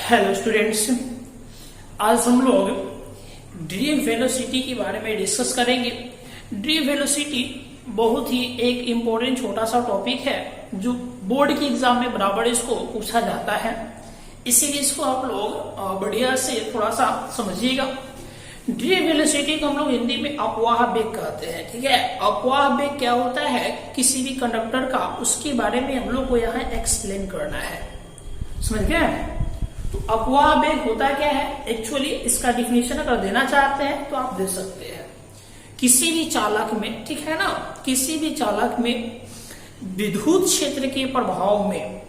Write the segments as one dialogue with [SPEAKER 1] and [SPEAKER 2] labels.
[SPEAKER 1] Hello students, आज हम लोग ड्रीम वेलोसिटी के बारे में डिस्कस करेंगे। ड्रीम वेलोसिटी बहुत ही एक इम्पोर्टेंट छोटा सा टॉपिक है जो बोर्ड के एग्जाम में बराबर इसको पूछा जाता है, इसीलिए इसको आप लोग बढ़िया से थोड़ा सा समझिएगा। ड्रीम वेलोसिटी को हम लोग हिंदी में अपवाह वेग कहते हैं। ठीक है, अपवाह वेग क्या होता है? किसी भी कंडक्टर का उसके बारे में हम लोग को यहाँ एक्सप्लेन करना है। समझ गए? तो अपवाह वेग होता क्या है? एक्चुअली इसका डिफिनेशन अगर देना चाहते हैं तो आप दे सकते हैं। किसी भी चालक में, ठीक है ना, किसी भी चालक में विद्युत क्षेत्र के प्रभाव में,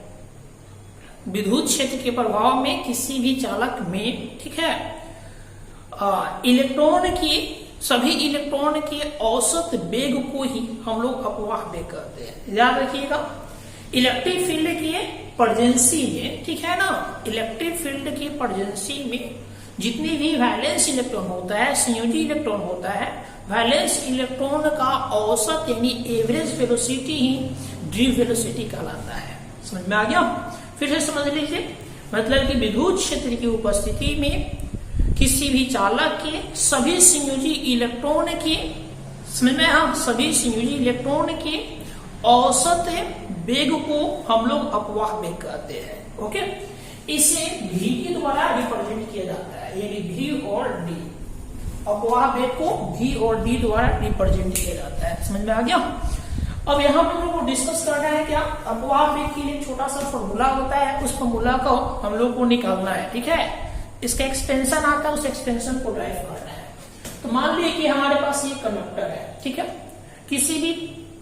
[SPEAKER 1] विद्युत क्षेत्र के प्रभाव में किसी भी चालक में, ठीक है, इलेक्ट्रॉन की, सभी इलेक्ट्रॉन के औसत वेग को ही हम लोग अपवाह वेग कहते हैं। याद रखिएगा, इलेक्ट्रिक फील्ड के प्रेजेंसी में, ठीक है ना, इलेक्ट्रिक फील्ड की प्रेजेंसी में जितनी भी वैलेंस इलेक्ट्रॉन होता है, संयोजी इलेक्ट्रॉन होता है, वैलेंस इलेक्ट्रॉन का औसत यानी एवरेज वेलोसिटी ही ड्रीम वेलोसिटी कहलाता है। समझ में आ गया? फिर से समझ लीजिए, मतलब कि विद्युत क्षेत्र की उपस्थिति में किसी भी चालक के सभी संयोजी इलेक्ट्रॉन के, समझ में, हाँ, सभी संयोजी इलेक्ट्रॉन के औसत वेग को हम लोग अपवाह वेग कहते हैं। ओके, इसे v के द्वारा रिप्रेजेंट किया जाता है, यानी v और d, अपवाह वेग को v और d द्वारा रिप्रेजेंट किया जाता है। समझ में आ गया? अब यहाँ पे हम लोग को डिस्कस करना है क्या, अपवाह वेग के लिए छोटा सा फॉर्मूला होता है, उस फॉर्मूला को हम लोग को निकालना है। ठीक है, इसका एक्सपेंशन आता है, उस एक्सपेंशन को ड्राइव करना है। तो मान लीजिए कि हमारे पास ये कंडक्टर है, ठीक है, किसी भी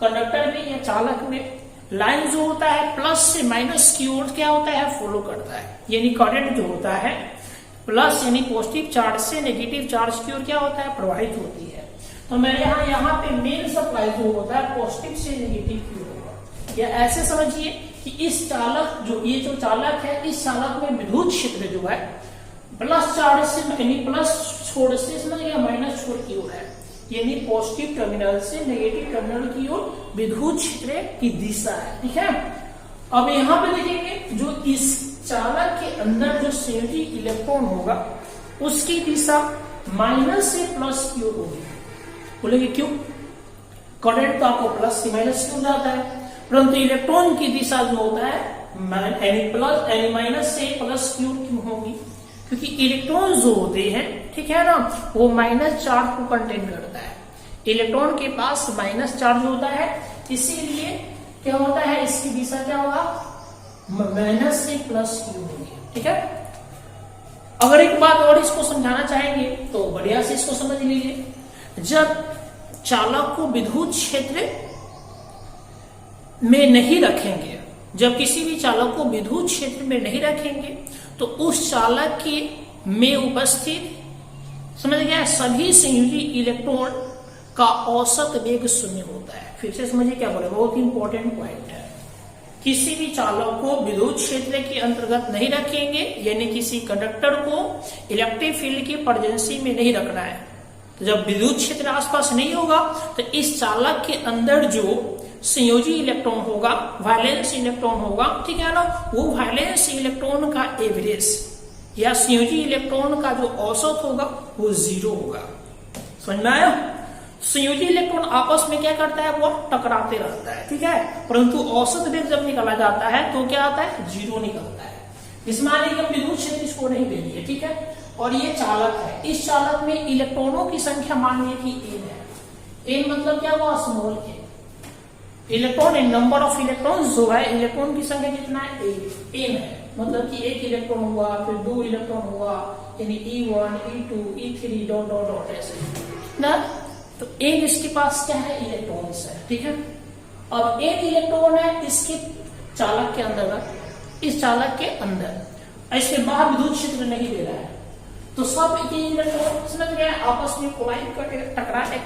[SPEAKER 1] कंडक्टर में या चालक में लाइन जो होता है प्लस से माइनस की ओर क्या होता है, फॉलो करता है, यानी करंट जो होता है प्लस यानी पॉजिटिव चार्ज से नेगेटिव चार्ज की ओर क्या होता है, प्रवाहित होती है। तो मेरे यहाँ पे मेन सप्लाई जो होता है पॉजिटिव से नेगेटिव की ओर होगा। या ऐसे समझिए कि इस चालक जो, ये जो चालक है, इस चालक में विद्युत क्षेत्र जो है प्लस चार्ज से यानी प्लस छोड़ से, समझ गया, माइनस छोड़ की ओर है, यानी पॉजिटिव टर्मिनल से नेगेटिव टर्मिनल की ओर विद्युत क्षेत्र की दिशा है। ठीक है, अब यहाँ पे देखेंगे जो इस चालक के अंदर जो संयोजी इलेक्ट्रॉन होगा उसकी दिशा माइनस से प्लस की ओर होगी। बोलेंगे क्यों? करंट तो आपको प्लस से माइनस की ओर जाता है, परंतु इलेक्ट्रॉन की दिशा जो होता है यानी प्लस यानी माइनस से प्लस की ओर क्यों होगी? क्योंकि इलेक्ट्रॉन जो होते हैं, ठीक है ना, वो माइनस चार्ज को कंटेन करता है। इलेक्ट्रॉन के पास माइनस चार्ज होता है, इसीलिए क्या होता है, इसकी दिशा क्या होगा, माइनस से प्लस की होगी। ठीक है, अगर एक बात और इसको समझाना चाहेंगे तो बढ़िया से इसको समझ लीजिए। जब चालक को विद्युत क्षेत्र में नहीं रखेंगे, जब किसी भी चालक को विद्युत क्षेत्र में नहीं रखेंगे तो उस चालक के में उपस्थित, समझ गया, सभी संयोजी इलेक्ट्रॉन का औसत वेग शून्य होता है। फिर से समझिए क्या बोले, बहुत ही इंपॉर्टेंट पॉइंट है। किसी भी चालक को विद्युत क्षेत्र के अंतर्गत नहीं रखेंगे, यानी किसी कंडक्टर को इलेक्ट्रिक फील्ड की प्रेजेंसी में नहीं रखना है। तो जब विद्युत क्षेत्र आसपास नहीं होगा तो इस चालक के अंदर जो संयोजी इलेक्ट्रॉन होगा, वैलेंस इलेक्ट्रॉन होगा, ठीक है ना, वो वैलेंस इलेक्ट्रॉन का एवरेज या संयोजी इलेक्ट्रॉन का जो औसत होगा वो 0 होगा। समझ में आया? संयोजी इलेक्ट्रॉन आपस में क्या करता है, वो टकराते रहता है, ठीक है, परंतु औसत वेग जब निकाला जाता है तो क्या आता है, 0 निकलता है। इसमें मान लीजिए विद्युत क्षेत्र इसको नहीं दे दिए, ठीक है, और ये चालक है, इस चालक में इलेक्ट्रॉनों की संख्या मान लीजिए कि n है। n मतलब क्या हुआ, small n। Electron in number of electron जो है, इलेक्ट्रॉन की संख्या कितना है, n है, मतलब कि एक इलेक्ट्रॉन हुआ, फिर 2 इलेक्ट्रॉन हुआ, यानी E1 E2 E3 dot dot dot ऐसे ना। तो n इसके पास क्या है, इलेक्ट्रॉन्स है। ठीक है, अब n इलेक्ट्रॉन है इसके चालक के अंदर, इस चालक के अंदर, इसके बाहर विद्युत क्षेत्र नहीं दे रहा है, तो सब ये इलेक्ट्रॉन, समझ गए, आपस में कोलाइड करके टकराए।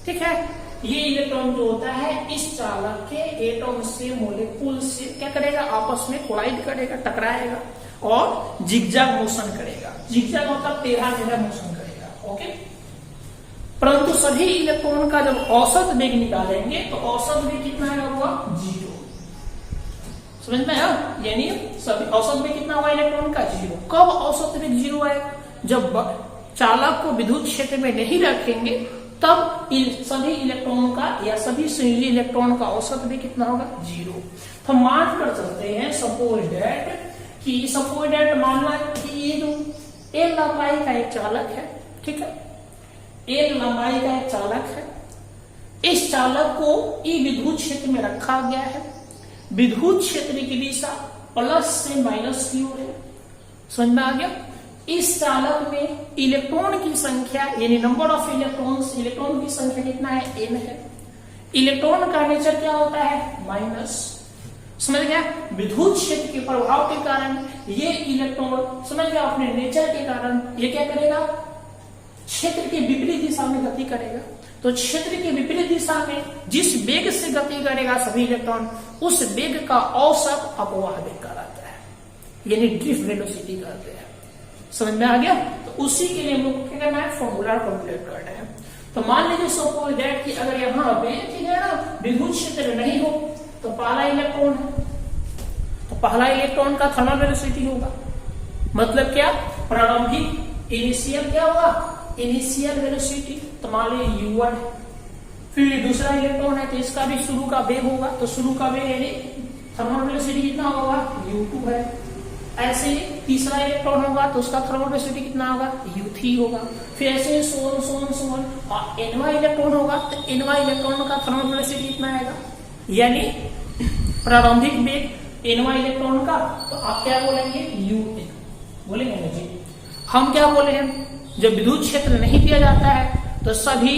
[SPEAKER 1] ठीक है, ये इलेक्ट्रॉन जो होता है इस चालक के एटम से, मॉलिक्यूल से क्या करेगा, आपस में कोलाइड करेगा, टकराएगा और जिगजैग मोशन करेगा। जिगजैग मतलब टेढ़ा मेढ़ा मोशन करेगा। ओके, परंतु सभी इलेक्ट्रॉन का जब औसत वेग निकालेंगे तो औसत वेग कितना आएगा, हुआ 0। समझ में आया? यानी सभी औसत वेग कितना होगा इलेक्ट्रॉन का? 0। कब औसत वेग 0 आएगा? जब चालक को विद्युत क्षेत्र में नहीं रखेंगे तब सभी इलेक्ट्रॉन का या सभी संयोजी इलेक्ट्रॉन का औसत वेग कितना होगा? 0। तो मान कर चलते हैं सपोज दैट मानना कि ये जो L लंबाई का एक चालक है, ठीक है, L लंबाई का एक चालक है, इस चालक को ई विद्युत क्षेत्र में रखा गया है। विद्युत क्षेत्र की दिशा प्लस से माइनस की ओर है। समझ में आ गया? इस चालक में इलेक्ट्रॉन की संख्या यानी नंबर ऑफ इलेक्ट्रॉन्स, इलेक्ट्रॉन की संख्या कितना है? n है। इलेक्ट्रॉन का नेचर क्या होता है? माइनस। समझ गया? विद्युत क्षेत्र के प्रभाव के कारण ये इलेक्ट्रॉन, समझ गया, अपने नेचर के कारण ये क्या करेगा? क्षेत्र के विपरीत दिशा में गति करेगा। तो क्षेत्र के विपरीत दिशा में जिस वेग से गति करेगा सभी इलेक्ट्रॉन, उस वेग का औसत अपवाह वेग कहलाता है, यानी ड्रिफ्ट वेलोसिटी कहते हैं। समझ में आ गया? तो उसी के लिए हम लोग क्या करना है? फॉर्मूला कैलकुलेट करना है। तो मान लीजिए सपोज दैट कि अगर यहाँ पे ठीक है ना विद्युत क्षेत्र नहीं हो तो पहला इलेक्ट्रॉन है, तो पहला इलेक्ट्रॉन का थर्मल वेलोसिटी होगा, मतलब क्या? प्रारंभिक इनिशियल क्या होगा? Initial velocity. तो मान लीजिए u1 है, फिर दूसरा इलेक्ट्रॉन है तो इसका भी शुरू का वेग होगा, तो शुरू का वेग यानी थर्मल वेलोसिटी कितना होगा? u2 है। ऐसे ही तीसरा इलेक्ट्रॉन होगा तो उसका थर्मल वेलोसिटी कितना होगा? u3 होगा। फिर ऐसे सोन और nवा इलेक्ट्रॉन होगा तो nवा इलेक्ट्रॉन का थर्मल वेलोसिटी कितना आएगा? यानी प्रारंभिक वेग nवा इलेक्ट्रॉन का, तो आप क्या बोलेंगे? un बोलेंगे मुझे। हम क्या बोले हैं? जब विद्युत क्षेत्र नहीं दिया जाता है तो सभी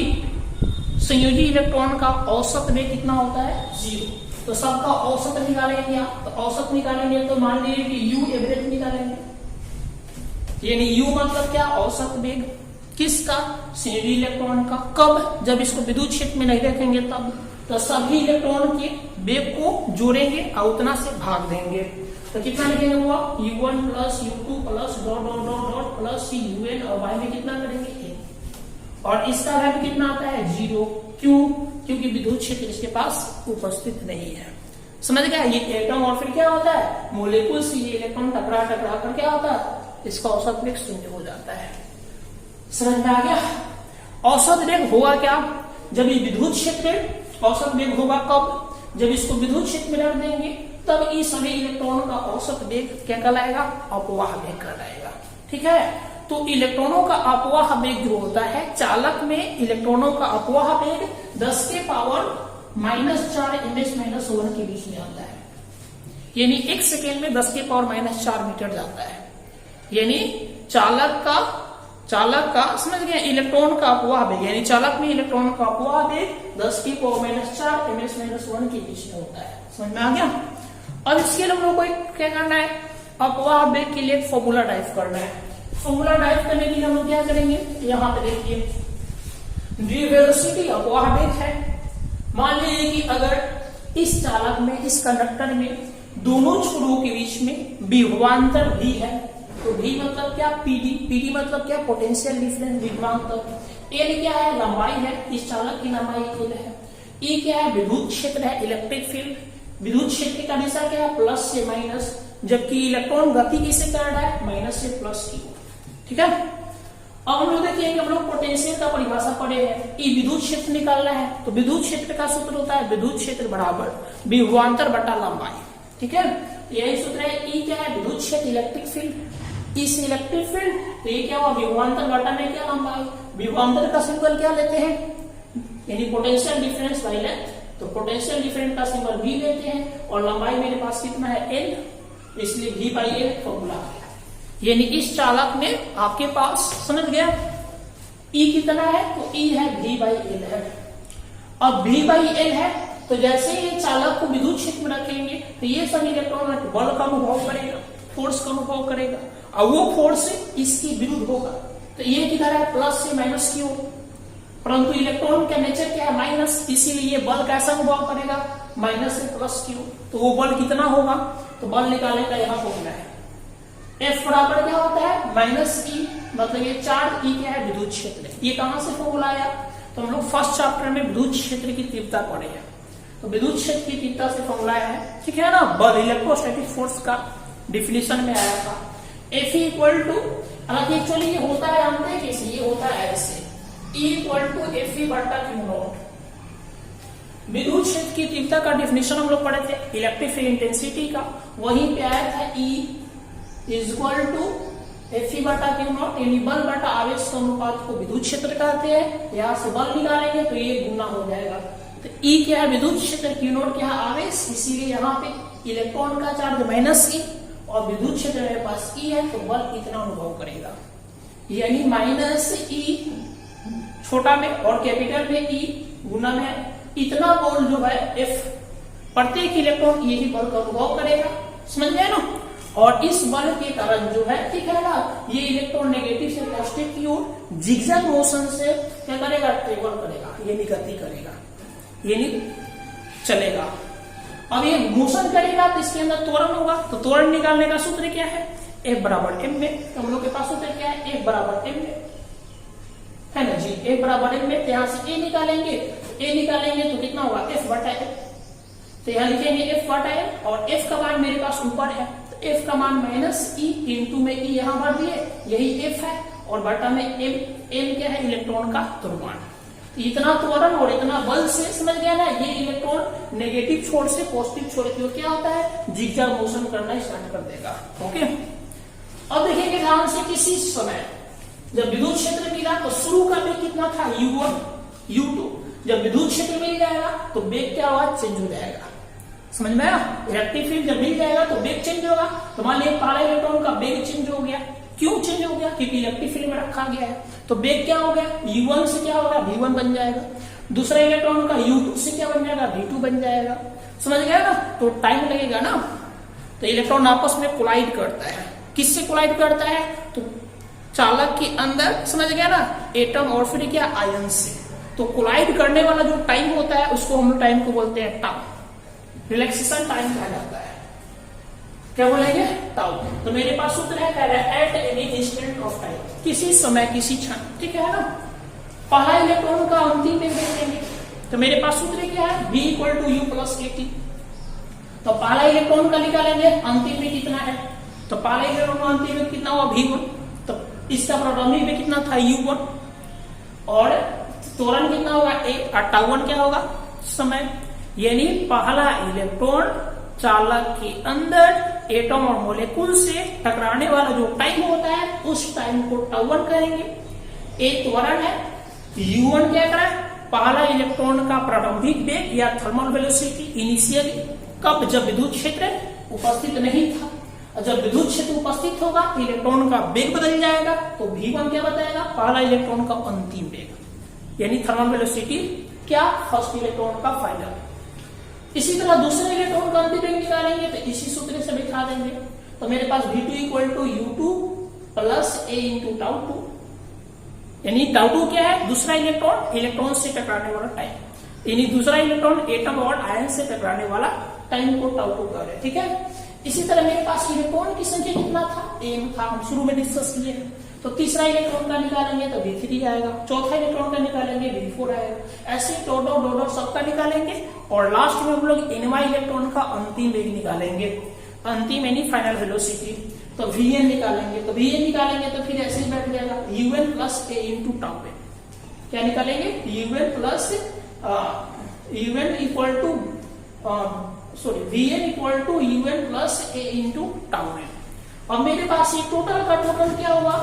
[SPEAKER 1] संयोजी इलेक्ट्रॉन का औसत वेग कितना होता है? 0। तो सबका औसत निकालेंगे आप, तो औसत निकालेंगे तो मान लीजिए कि u एवरेज निकालेंगे, यानी u मतलब क्या? औसत वेग। किसका? संयोजी इलेक्ट्रॉन का। कब? जब इसको विद्युत क्षेत्र में नहीं रखेंगे तब। तो सभी इलेक्ट्रॉन के वेग को जोड़ेंगे और उतना से भाग देंगे, तो कितना लिखेंगे? हुआ u1 plus u2 plus dot dot dot dot plus un और y में कितना करेंगे? n। और इसका वैल्यू कितना आता है? 0। क्यों? क्योंकि विद्युत क्षेत्र इसके पास उपस्थित नहीं है। समझ गया? ये एटम और फिर क्या होता है? मोलिक्यूल से ये इलेक्ट्रॉन टकरा कर क्या होता है? इसका औसत वेग 0 हो जाता है। समझ में आ गया? औसत वेग होगा क्या? जब ये विद्युत क्षेत्र औसत वेग होगा कब? जब इसको विद्युत क्षेत्र में रख देंगे तब ये सभी इलेक्ट्रॉनों का औसत वेग क्या कहलाएगा? अपवाह वेग कहलाएगा। ठीक है? तो इलेक्ट्रॉनों का अपवाह वेग जो होता है, चालक में इलेक्ट्रॉनों का अपवाह वेग 10 के पावर -4 ms-1 के बीच में आता है, यानी 1 सेकेंड में 10 के पावर -4 मीटर जाता है। यानी चालक का समझ गए? इलेक्ट्रॉन का अपवाह वेग, यानी चालक में इलेक्ट्रॉन का अपवाह वेग 10 की पावर -4 ms-1 के बीच में होता है। समझ में आ गया? अब इसके लिए हम लोग को क्या करना है? अपवाह वेग के लिए एक फॉर्मूला टाइप करना है। फॉर्मूला टाइप करने के लिए हम लोग क्या करेंगे? यहाँ पे देखिए, डी वेलोसिटी अपवाह वेग है। मान लीजिए कि अगर इस चालक में, इस कंडक्टर में दोनों छोरों के बीच में विभवांतर भी है, तो भी मतलब क्या? पीडी मतलब क्या? पोटेंशियल डिफरेंस, विभवांतर। एल क्या है? लंबाई है, इस चालक की लंबाई एल है। ई क्या है? विद्युत क्षेत्र है, इलेक्ट्रिक फील्ड। विद्युत क्षेत्र का दिशा क्या है? प्लस से माइनस, जबकि इलेक्ट्रॉन गति किसे कर रहा है? माइनस से प्लस की। ठीक है? अब हम लोग देखिए कि हम लोग पोटेंशियल का परिभाषा पढ़े हैं। ई विद्युत क्षेत्र निकालना है तो विद्युत क्षेत्र का सूत्र होता है विद्युत क्षेत्र बराबर विभवांतर बटा लंबाई। ठीक है? यही सूत्र है। ई क्या है? विद्युत क्षेत्र, इलेक्ट्रिक फील्ड। इस इलेक्ट्रिक फील्ड तो ये क्या हुआ? विभवांतर बटा में क्या? लंबाई। विभवांतर का सिंबल क्या लेते हैं? यानी पोटेंशियल डिफरेंस बाय लेंथ, तो पोटेंशियल डिफरेंस का सिंबल v लेते हैं और लंबाई मेरे पास कितना है? l, इसलिए v बाई l फॉर्मूला है। यानी इस चालक में आपके पास, समझ गया, E कितना है? तो E है v बाई l है। अब v बाई l है तो जैसे ये चालक को विद्युत क्षेत्र में रखेंगे तो ये सभी इलेक्ट्रॉन बल का अनुभव करेगा, फोर्स का अनुभव करेगा, और वो फोर्स इसके विरुद्ध होगा। तो ये किधर है? प्लस से माइनस की ओर। परंतु इलेक्ट्रॉन का नेचर क्या है? माइनस, इसीलिए बल कैसा अनुभव करेगा? माइनस से प्लस की ओर। तो वो बल कितना होगा? तो बल निकालने का यहाँ फॉर्मूला है। F बराबर क्या होता है? -E, मतलब ये चार्ज E क्या है? विद्युत क्षेत्र। ये कहां से फॉर्मूला आया? तो हम लोग फर्स्ट चैप्टर में विद्युत क्षेत्र की तीव्रता पढ़े हैं। तो विद्युत क्षेत्र की तीव्रता से फॉर्मूला है, ठीक है ना, बल इलेक्ट्रोस्टैटिक फोर्स का डिफिनेशन में आया था F इक्वल टू, हालांकि एक्चुअली ये होता है जानते हैं कैसे, ये होता है ऐसे E equal to F E बटा क्यू नॉट। विद्युत क्षेत्र की तीव्रता का डिफिनेशन हम लोग पढ़े थे इलेक्ट्रिक फील्ड इंटेंसिटी का, वहीं पे आया था E is equal to F E बटा क्यू नॉट, यानी बल बटा आवेश का अनुपात को विद्युत क्षेत्र कहते हैं। यहाँ से बल निकालेंगे तो ये गुना हो जाएगा, तो E क्या है विद्युत क्षेत्र, क्यू नॉट क्या है आवेश, इसीलिए यहाँ पे इलेक्ट्रॉन का चार्ज माइनस E और विद्युत क्षेत्र मेरे पास E है, तो बल इतना अनुभव करेगा, यानी माइनस E छोटा में और कैपिटल में E गुना में इतना बल जो है F, प्रत्येक इलेक्ट्रॉन यही बल का अनुभव करेगा, समझ गए ना। और इस बल के कारण जो है, ठीक है ना, ये इलेक्ट्रॉन नेगेटिव से पॉजिटिव की ओर जिगजैग मोशन से क्या करेगा, ट्रेवल करेगा, यानी गति करेगा, यानी चलेगा। अब ये मोशन करेगा तो इसके अंदर त्वरण होगा, तो त्वरण निकालने का सूत्र क्या है, F बराबर m में, तो हम लोग के पास सूत्र क्या है, F बराबर m में, है ना जी, F बराबर m में, यहाँ से A निकालेंगे, A निकालेंगे तो कितना होगा F बटा m, तो यहाँ लिखेंगे F बटा m, और F का मान मेरे पास ऊपर है, तो F का मान माइनस E इंटू में E यहाँ भर दिए, यही F है, और बटा में m क्या है, इलेक्ट्रॉन का द्रव्यमान। इतना त्वरण और इतना बल से, समझ गया ना, ये इलेक्ट्रॉन नेगेटिव छोर से पॉजिटिव छोर की ओर क्या होता है, जिगजैग मोशन करना स्टार्ट कर देगा। ओके, अब देखेंगे ध्यान से, किसी समय जब विद्युत क्षेत्र मिला तो शुरू का वेग कितना था, u1 u2, जब विद्युत क्षेत्र मिल जाएगा तो वेग क्या होगा, चेंज हो जाएगा, समझ में आया। इलेक्ट्रिक फील्ड जब मिल जाएगा तो वेग चेंज होगा, तो मान लिया पहला इलेक्ट्रॉन का वेग चेंज हो गया, क्यों चेंज हो गया, क्योंकि इलेक्ट्रिक फील्ड में रखा गया है, तो वेग क्या हो गया, u1 से क्या होगा, v1 बन जाएगा, दूसरा इलेक्ट्रॉन का u2 से क्या बन जाएगा, v2 बन जाएगा, समझ गया ना। तो टाइम लगेगा ना, तो इलेक्ट्रॉन आपस में कोलाइड करता है, किससे कोलाइड करता है, तो चालक के अंदर, समझ गया ना, एटम और फिर क्या आयन से, तो कोलाइड करने वाला जो टाइम होता है उसको हम टाइम को बोलते हैं टाउ, रिलैक्सेशन टाइम कहा जाता है, क्या बोलेंगे, टाउ। तो मेरे पास सूत्र है, कह रहा है at any instant of time, किसी समय किसी क्षण, ठीक है ना। पहला इलेक्ट्रॉन का अंतिम वेग देखेंगे, तो मेरे पास सूत्र क्या है, v equal to U plus kt, तो पहला इलेक्ट्रॉन का निकालेंगे अंतिम वेग कितना है, तो पहला इलेक्ट्रॉन का अंतिम वेग कितना हुआ, v1, तो इसका प्रारंभिक वेग कितना था, u1, और त्वरण कितना होगा, a, टाउ1 क्या होगा समय, यानी पहला इलेक्ट्रॉन चालक के अंदर एटम और मोलेकुल से टकराने वाला जो टाइम होता है उस टाइम को टाउ1 कहेंगे। ए त्वरण है, u1 क्या कर रहा है, पहला इलेक्ट्रॉन का प्रारंभिक वेग या थर्मल वेलोसिटी इनिशियली, कब, जब विद्युत क्षेत्र उपस्थित नहीं था, और जब विद्युत क्षेत्र उपस्थित होगा तो इलेक्ट्रॉन का वेग बदल जाएगा, तो v1 क्या बताएगा, पहला इलेक्ट्रॉन का अंतिम वेग, यानी थर्मल वेलोसिटी क्या, फर्स्ट इलेक्ट्रॉन का फाइनल। इसी तरह दूसरे इलेक्ट्रॉन का अंतिम वेग निकालेंगे तो इसी सूत्र से बिठा देंगे, तो मेरे पास v2 equal to u2 plus a into टाउ2, यानी टाउ2 क्या है, दूसरा इलेक्ट्रॉन से टकराने वाला टाइम, यानी दूसरा इलेक्ट्रॉन एटम और आयन से टकराने वाला टाइम को टाउ2 कह रहे हैं, ठीक है। इसी तरह मेरे पास इलेक्ट्रॉन की संख्या कितना था, m था, हम शुरू में डिस्कस किए, तो तीसरा इलेक्ट्रॉन का निकालेंगे तो v3 आएगा, चौथा इलेक्ट्रॉन का निकालेंगे v4 आएगा, ऐसे डॉट सबका निकालेंगे, और लास्ट में हम लोग nवां इलेक्ट्रॉन का अंतिम वेग निकालेंगे, अंतिम यानी फाइनल वेलोसिटी, तो vn निकालेंगे, तो vn निकालेंगे तो फिर ऐसे ही बैठ जाएगा un plus a into tau, क्या निकालेंगे, un plus un equal to vn equal to un plus a into tau. अब मेरे पास ये टोटल का टोटल क्या हुआ,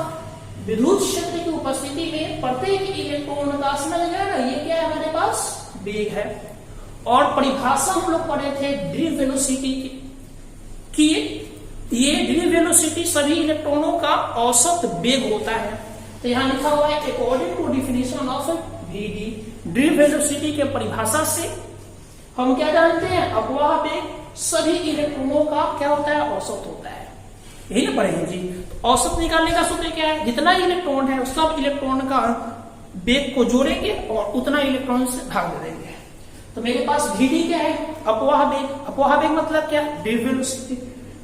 [SPEAKER 1] विद्युत क्षेत्र की उपस्थिति में प्रत्येक इलेक्ट्रॉन का, समझ गया ना, ये क्या है हमारे पास, वेग है। और परिभाषा हम लोग पढ़े थे ड्रिव वेलोसिटी की, ये ड्रिव वेलोसिटी सभी इलेक्ट्रॉनों का औसत वेग होता है, तो यहाँ लिखा हुआ है according to definition of vd, drift velocity के परिभाषा से हम क्या जानते हैं, अपवाह वेग सभी इलेक्ट्रॉनों का क्या होता है, औसत होता है, यही ना पढ़ेंगे जी। तो औसत निकालने का सूत्र क्या है, जितना इलेक्ट्रॉन है सब इलेक्ट्रॉन का वेग को जोड़ेंगे और उतना इलेक्ट्रॉन से भाग दे देंगे, तो मेरे पास vd क्या है, अपवाह वेग, अपवाह वेग मतलब क्या, ड्रिव वेलोसिटी,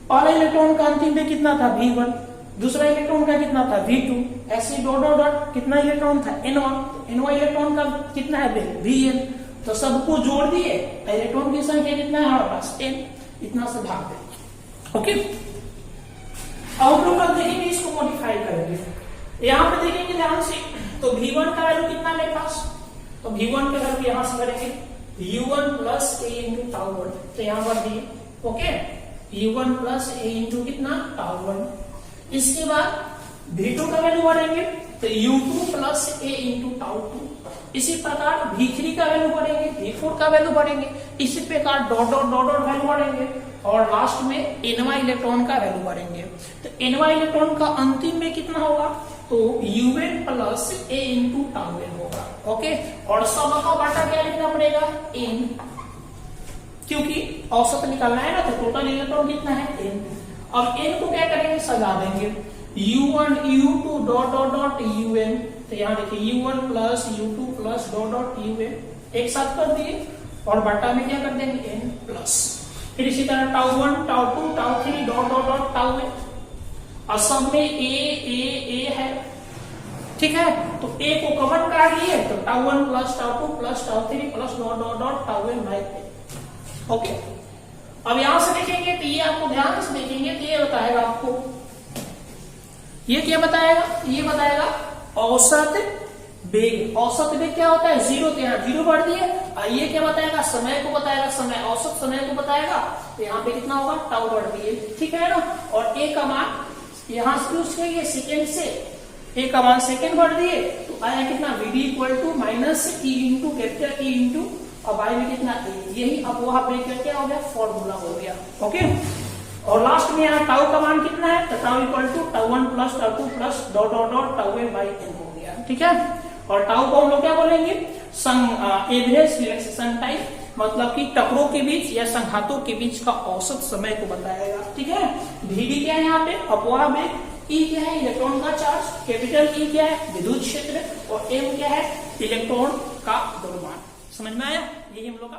[SPEAKER 1] पहला इलेक्ट्रॉन का अंतिम वेग कितना था, v1, दूसरा इलेक्ट्रॉन का कितना था, v2, ऐसे डॉट डॉट डॉट, कितना इलेक्ट्रॉन था, n1, n1 इलेक्ट्रॉन का कितना है वेग, vn, तो सबको जोड़ दिए, इलेक्ट्रॉन की संख्या कितना है हमारे पास n, इतना से भाग देंगे। ओके, अब हम लोग देखेंगे इसको मॉडिफाई करेंगे। यहाँ पे देखेंगे ध्यान से, तो V1 का वैल्यू कितना मेरे पास, तो V1 का वैल्यू यहां से करेंगे U1 plus a into tau one, तो यहां पर दिए। Okay, U1 plus a into कितना टाउ वन। इसके बाद V2 का वैल्यू बढ़ेंगे तो U2 plus a into tau two. इसी प्रकार V3 का वैल्यू बढ़ेंगे, V4 का वैल्यू बढ़ेंगे, इसी प्रकार dot dot dot dot value बढ़ेंगे और लास्ट में nवां इलेक्ट्रॉन का वैल्यू बढ़ेंगे। तो nवां इलेक्ट्रॉन का अंतिम में कितना होगा, तो UN plus a into tau n होगा। ओके, और सब का बाटा क्या लिखना पड़ेगा n, क्योंकि औसत निकालना है ना, तो टोटल इलेक्ट्रॉन कितना है n। अब n को क्या करेंगे, सजा देंगे U1 U2 dot dot dot UN, तो यहाँ देखिए U1 plus U2 plus dot dot UN एक साथ कर दिए और बाटा में क्या कर देंगे n प्लस। फिर इसी तरह tau one tau two tau three dot dot dot tau n, और सब में a है, ठीक है। तो a को कॉमन काट लिए तो tau one plus tau two plus tau three plus dot dot dot tau n by a। Okay, अब यहां से देखेंगे तो ये आपको ध्यान से देखेंगे तो ये बताएगा आपको, ये क्या बताएगा, ये बताएगा औसत वेग। औसत वेग क्या होता है, जीरो, तो यहाँ जीरो बढ़ दिए। ये क्या बताएगा, समय को बताएगा, समय औसत समय को बताएगा, तो यहाँ पे कितना होगा टाउ बढ़ दिए, ठीक है ना। और ए का मान यहाँ से यूज करिए सेकेंड से, ए का मान सेकेंड बढ़ दिए तो आया कितना VD equal to minus E into capital E into और वाई में कितना ए। यही अब वहां पे क्या हो गया, फॉर्मूला हो गया। ओके, और लास्ट में यहाँ टाउ का मान कितना है, तो tau equal to tau one plus tau two plus dot dot dot tau n by n हो गया, ठीक है। और टाउ को हम लोग क्या बोलेंगे, एवरेज रिलैक्सेशन टाइम, मतलब कि टकरों के बीच या संघातों के बीच का औसत समय को बताएगा, ठीक है। VD क्या है यहाँ पे, अपवाह वेग, E क्या है इलेक्ट्रॉन का चार्ज, कैपिटल E क्या है विद्युत क्षेत्र, और M क्या है इलेक्ट्रॉन का द्रव्यमान। समझ में आया, यही हम लोग का